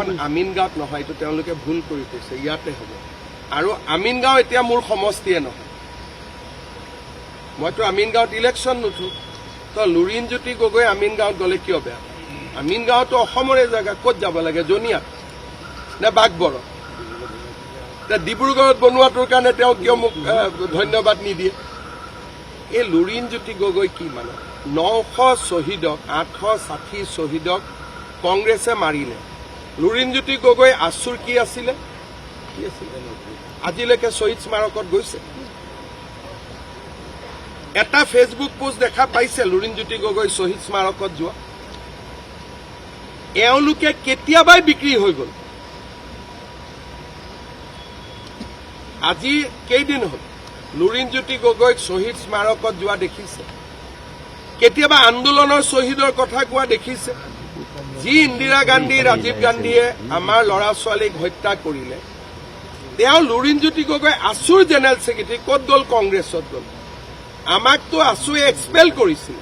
এইখন আমিনগাঁৱত নহয়, এইটো তেওঁলোকে ভুল কৰি কৈছে, ইয়াতে হ'ব। আৰু আমিনগাঁও এতিয়া মোৰ সমষ্টিয়ে নহয়, মইতো আমিনগাঁৱত ইলেকশ্যন নুঠো। তো লুৰিণজ্যোতি গগৈ আমিনগাঁৱত গ'লে কিয় বেয়া? আমিনগাঁৱতো অসমৰে জেগা, ক'ত যাব লাগে? জনিয়াত নে বাঘবৰত? ডিব্ৰুগড়ত বনোৱাটোৰ কাৰণে তেওঁ কিয় মোক ধন্যবাদ নিদিয়ে? এই লুৰিণজ্যোতি গগৈ কি মানে? 900 শ্বহীদক, 860 শ্বহীদক কংগ্ৰেছে মাৰিলে। লুৰিণজ্যোতি গগৈ আছুৰ কি আছিলে? আজিলৈকে শ্বহীদ স্মাৰকত গৈছে? এটা ফেচবুক পোষ্ট দেখা পাইছে লুৰিণজ্যোতি গগৈ শ্বহীদ স্মাৰকত যোৱা? এওঁলোকে কেতিয়াবাই বিক্ৰী হৈ গ'ল। আজি কেইদিন হ'ল লুৰিণজ্যোতি গগৈক শ্বহীদ স্মাৰকত যোৱা দেখিছে? কেতিয়াবা আন্দোলনৰ শ্বহীদৰ কথা কোৱা দেখিছে? যি ইন্দিৰা গান্ধী, ৰাজীৱ গান্ধীয়ে আমাৰ ল'ৰা ছোৱালীক হত্যা কৰিলে, তেওঁ লুৰিণজ্যোতি গগৈ আছুৰ জেনেৰেল ছেক্ৰেটাৰী ক'ত গ'ল? কংগ্ৰেছত গ'ল। আমাকতো আছুৱে এক্সপেল কৰিছিল।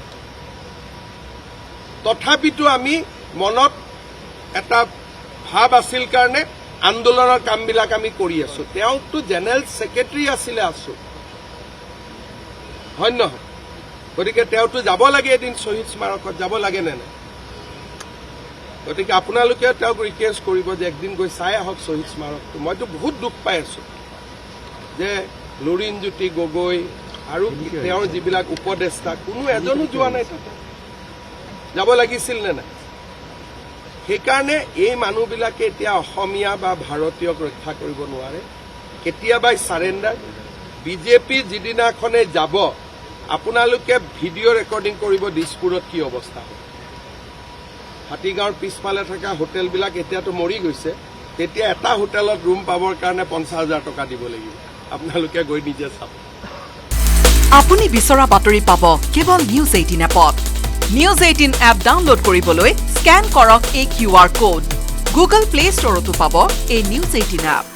তথাপিতো আমি মনত এটা ভাৱ আছিল কাৰণে আন্দোলনৰ কামবিলাক আমি কৰি আছো। তেওঁতো জেনেৰেল ছেক্ৰেটাৰী আছিলে আছু, হয় নহয়? গতিকে তেওঁতো যাব লাগে এদিন শ্বহীদ স্মাৰকত, যাব লাগে নে নাই? গতিকে আপোনালোকে তেওঁক ৰিকুৱেষ্ট কৰিব যে একদিন গৈ চাই আহক শ্বহীদ স্মাৰকটো। মইতো বহুত দুখ পাই আছো যে লুৰিণজ্যোতি গগৈ আৰু তেওঁৰ যিবিলাক উপদেষ্টা কোনো এজনো যোৱা নাই তাতে। যাব লাগিছিল নে নাই? সেইকাৰণে এই মানুহবিলাকে এতিয়া অসমীয়া বা ভাৰতীয়ক ৰক্ষা কৰিব নোৱাৰে। কেতিয়াবাই চাৰেণ্ডাৰ। বিজেপি যিদিনাখনে যাব, আপোনালোকে ভিডিঅ' ৰেকৰ্ডিং কৰিব দিছপুৰত কি অৱস্থা হয়। হাতীগাঁৱৰ পিছফালে থকা হোটেলবিলাক এতিয়াতো মৰি গৈছে। তেতিয়া এটা হোটেলত ৰুম পাবৰ কাৰণে 50,000 টকা দিব লাগিব। আপোনালোকে গৈ নিজে চাব। আপুনি বিচৰা বাতৰি পাব কেৱল নিউজ 18 এপত। নিউজ 18 এপ ডাউনলোড কৰিবলৈ স্কেন কৰক এই QR কোড। গুগল প্লে ষ্টৰতো পাব এই নিউজ 18 এপ।